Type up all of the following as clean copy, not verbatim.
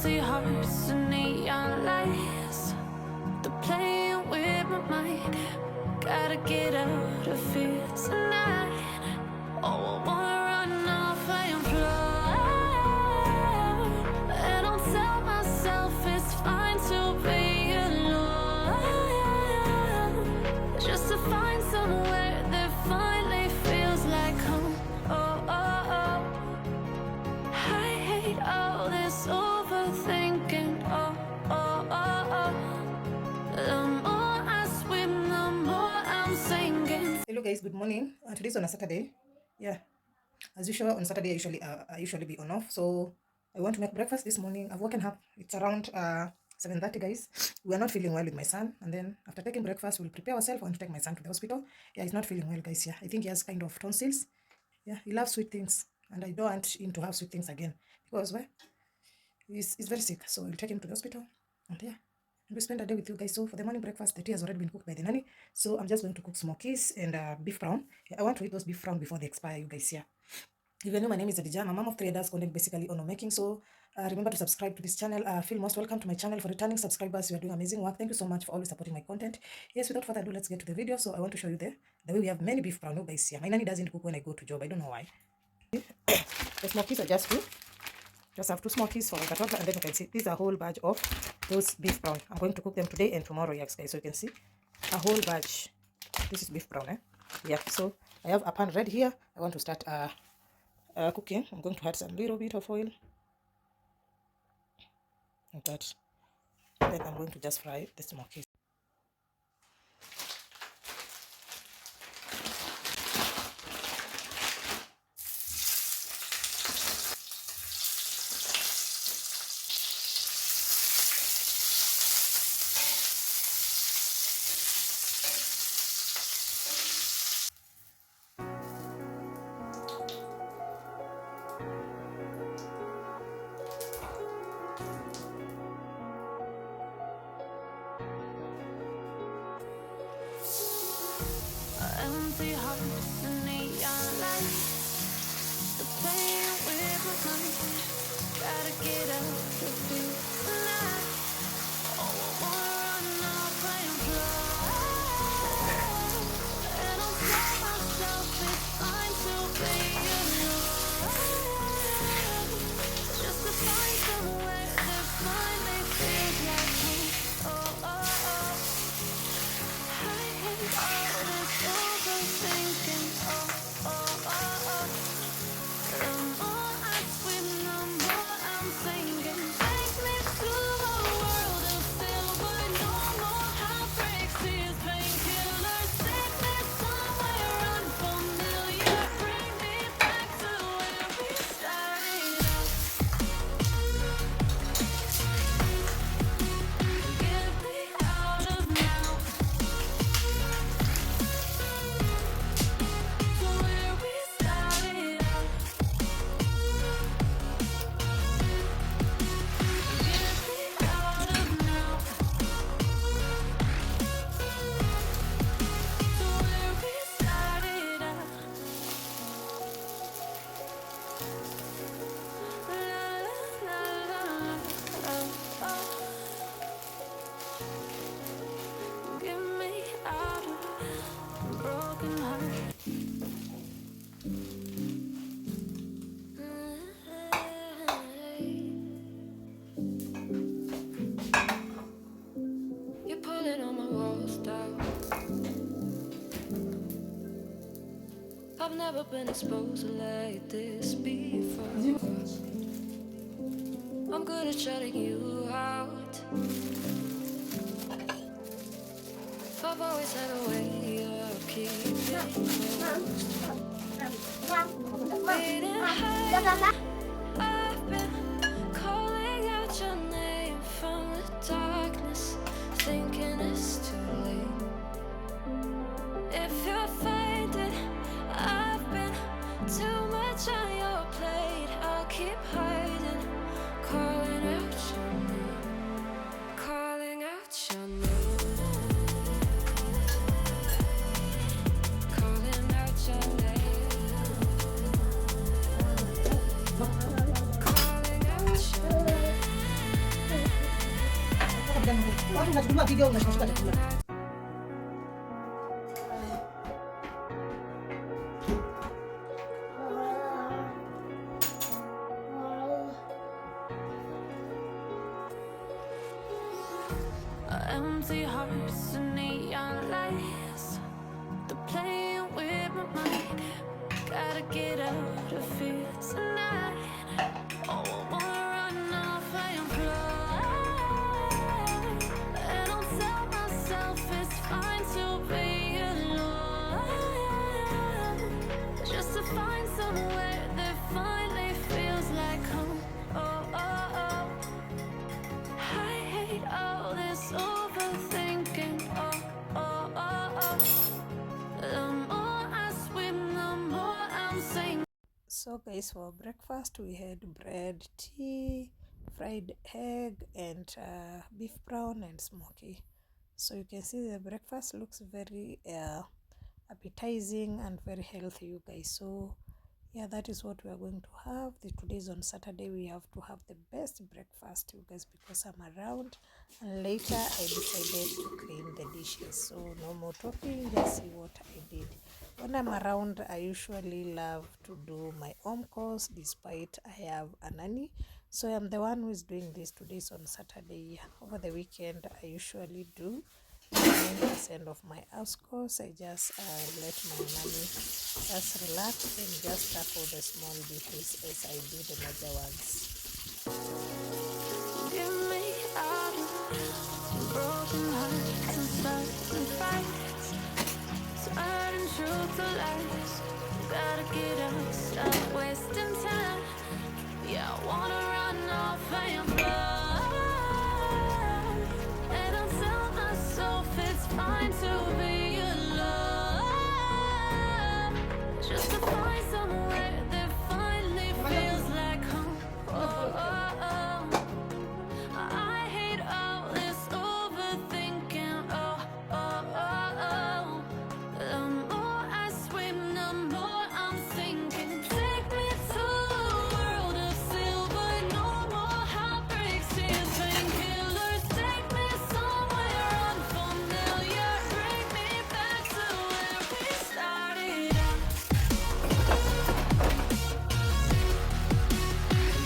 empty hearts and neon lights. They're playing with my mind. Gotta get out of here tonight. Oh, I wanna run off and fly. And I'll tell myself it's fine to be alone, just to find somewhere that finally feels like home. Oh, oh, oh. I hate all this overthinking. Oh, oh, oh, oh. The more I swim, the more I'm sinking. Hello guys, good morning. Today's on a Saturday. Yeah, as usual on Saturday I usually be on off. So I want to make breakfast this morning. I've woken up. It's around 7:30, guys. We are not feeling well with my son, and then after taking breakfast, we'll prepare ourselves. I want to take my son to the hospital. Yeah, he's not feeling well, guys. Yeah, I think he has kind of tonsils. Yeah, he loves sweet things, and I don't want him to have sweet things again because well, he's very sick. So we'll take him to the hospital, and yeah. And we spend a day with you guys. So for the morning breakfast, the tea has already been cooked by the nanny. So I'm just going to cook smokies and beef brown. Yeah, I want to eat those beef brown before they expire, you guys. Yeah. If you know, my name is Adija. I'm a mom of traders, content basically on making. So remember to subscribe to this channel. Feel most welcome to my channel. For returning subscribers, you are doing amazing work. Thank you so much for always supporting my content. Yes, without further ado, let's get to the video. So I want to show you the way we have many beef brown, you guys. Yeah, my nanny doesn't cook when I go to job. I don't know why. The smokies are just two. Just have two smokies for like a toddler, and then you can see these are a whole batch of those beef brown. I'm going to cook them today and tomorrow, yes guys. So you can see a whole batch. This is beef brown, eh? Yeah. So I have a pan red here. I want to start cooking. I'm going to add some little bit of oil, like that. Then I'm going to just fry the smokies. Empty hearts and neon lights. They're playing with my mind. Gotta get out of here tonight. Oh, I wanna run off and fly. And I'll tell myself it's fine to be alone, just to find somewhere that finally feels like home. Oh, oh, oh. I hate all this overthinking. Oh, oh, oh, oh. The more I swim, the more I'm sinking. Take me to a world of silver. No more heartbreaks, tears, painkillers. Take me somewhere unfamiliar. Bring me back to where we started out. Get me out of now. To where we started out. Get me out of now. To where we started out. La la la la la. Oh, get me out of broken heart. You're pulling on my walls down. I've never been exposed like this before. I'm good at shutting you out. I've always had a way of keeping close. Waiting high. I've been calling out your name from the darkness, thinking it's too late. If you're finding I've been too much on your plate, I'll keep hiding, calling out your name, calling out your name. Calling out your name. Watu unachukua video unashika chakula. Empty hearts and neon lights, they're playing with my mind. Gotta get out of here tonight. Oh, I wanna run off and fly. And I'll tell myself it's fine to be alone, just to find somewhere that finally feels like home. Oh, oh, oh. I hate all this overthinking. Oh, oh, oh, oh. The more I swim, the more I'm sinking. So guys, for breakfast we had bread, tea, fried egg, and beef brown and smoky. So you can see the breakfast looks very appetizing and very healthy, you guys. So yeah, that is what we are going to have. Today's on Saturday. We have to have the best breakfast, you guys, because I'm around, and later I decided to clean the dishes. So no more talking, just see what I did. When I'm around, I usually love to do my home course, despite I have a nanny. So I'm the one who is doing this. Today's on Saturday. Over the weekend I usually do 90% of my house course. I just let my nanny just relax and just tackle the small duties as I do the major ones. Get me out of broken hearts and sudden fights, turning truth to lies. Gotta get up, stop wasting time. Yeah, I wanna run off and fly. And I'll tell myself it's fine to be alone, just to find somewhere that finally feels like home. Oh, oh, oh. I hate all this overthinking. Oh, oh, oh, oh. The more I swim, the more I'm sinking. Take me to a world of silver, no more heartbreaks, tears, painkillers. Take me somewhere unfamiliar. Bring me back to where we started out.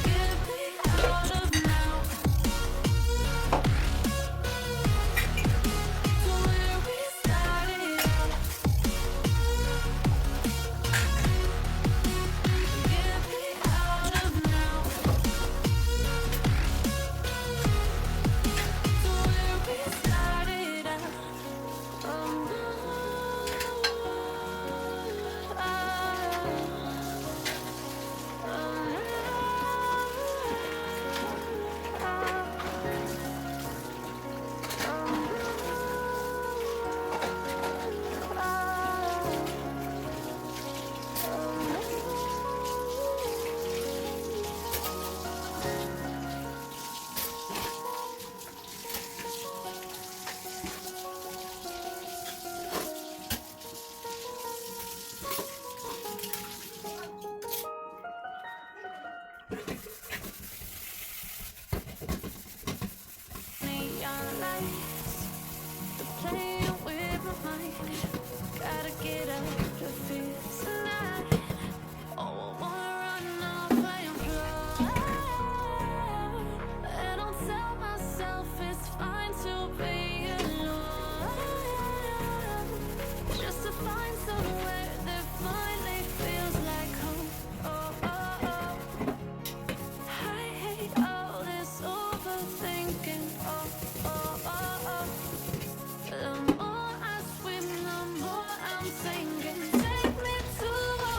Get me out of now, to where we started out. Get me out of now, to where we started out. Oh, neon lights, they're playing with my mind. Gotta get out of here tonight. Oh, I wanna run off and fly. And I'll tell myself it's fine to be alone, just to find somewhere that finally feels like home. Oh, oh, oh. I hate all this overthinking. Oh, oh, oh, oh. The more I swim, the more I'm sinking. Take me to a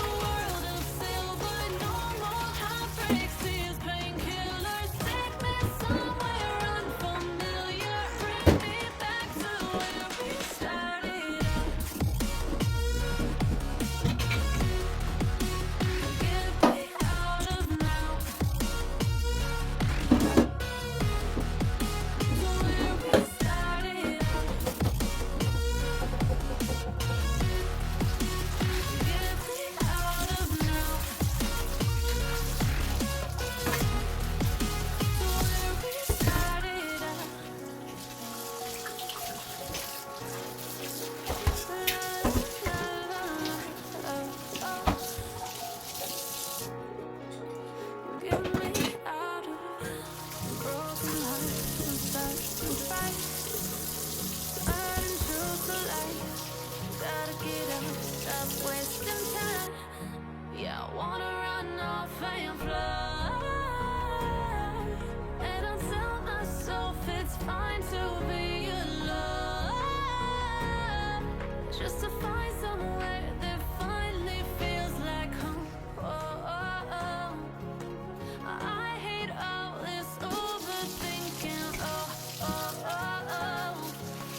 just wasting time. Yeah, I wanna run off and fly. And I'll tell myself it's fine to be alone, just to find somewhere that finally feels like home. Oh, oh, oh. I hate all this overthinking. Oh, oh, oh, oh.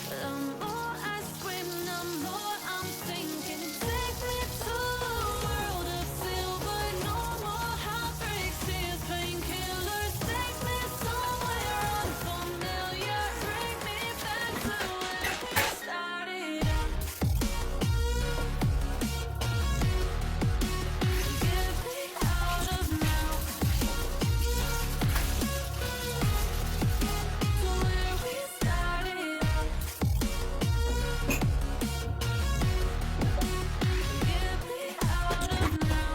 The more I scream, the more I'm thinking. Take me to a world of silver. No more heartbreaks, tears, painkillers. Take me somewhere unfamiliar. Bring me back to where we started out. Get me out of now, to where we started out. Get me out of now,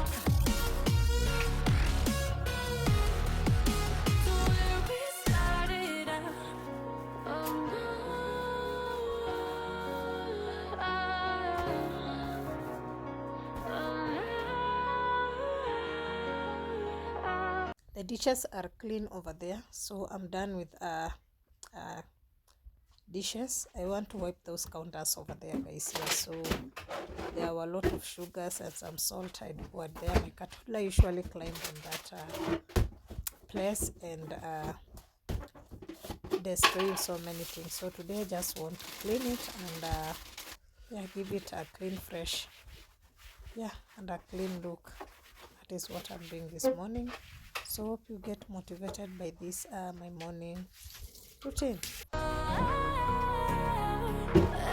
to where we started out. Oh no. The dishes are clean over there, so I'm done with dishes. I want to wipe those counters over there, guys. Yeah, so there were a lot of sugars and some salt I poured there. My cat usually climbs on that place and destroy so many things. So today I just want to clean it and yeah, give it a clean, fresh, yeah, and a clean look. That is what I'm doing this morning. So hope you get motivated by this my morning routine.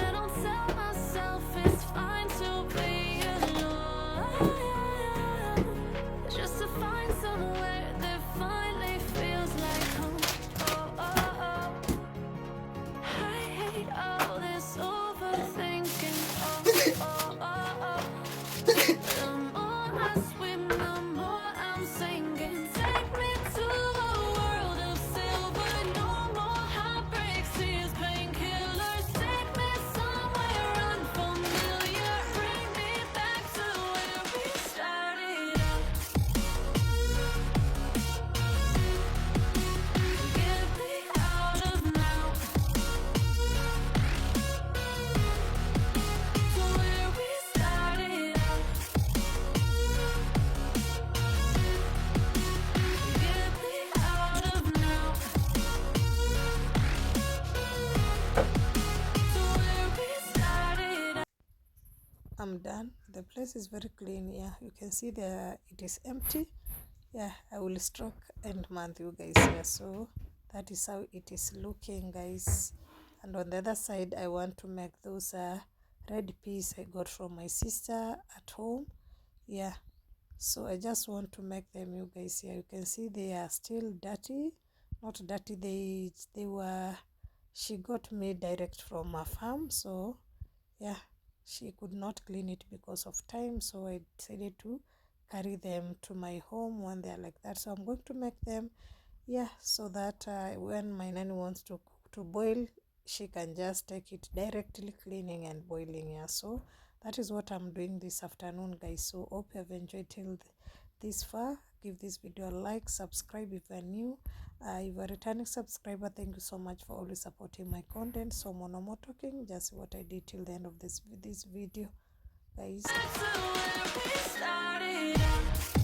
And I'll tell myself it's fine to be alone, just to find somewhere that finally feels like home. Oh, oh, oh. I hate all this overthinking. Oh, oh, oh, oh. The more I swim, the more I'm sinking. Take me to a world of silver. No more heartbreaks, tears, painkillers. Take me somewhere unfamiliar. Bring me back to where we started out. Get me out of now, to where we started out. Get me out of now, to where we started out. I'm done. The place is very clean. Yeah, you can see there it is empty. Yeah, I will stroke end month, you guys. Yeah, so that is how it is looking, guys. And on the other side, I want to make those red peas I got from my sister at home. Yeah, so I just want to make them, you guys. Here you can see they are still dirty. Not dirty, they were, she got me direct from a farm, so yeah, she could not clean it because of time, so I decided to carry them to my home when they're like that. So I'm going to make them, yeah, so that when my nanny wants to cook, to boil, she can just take it directly cleaning and boiling. Yeah, so that is what I'm doing this afternoon, guys. So hope you have enjoyed till this far. Give this video a like, subscribe if you're new. If you're a returning subscriber, thank you so much for always supporting my content. So no more talking, just what I did till the end of this video, guys. To where we started out.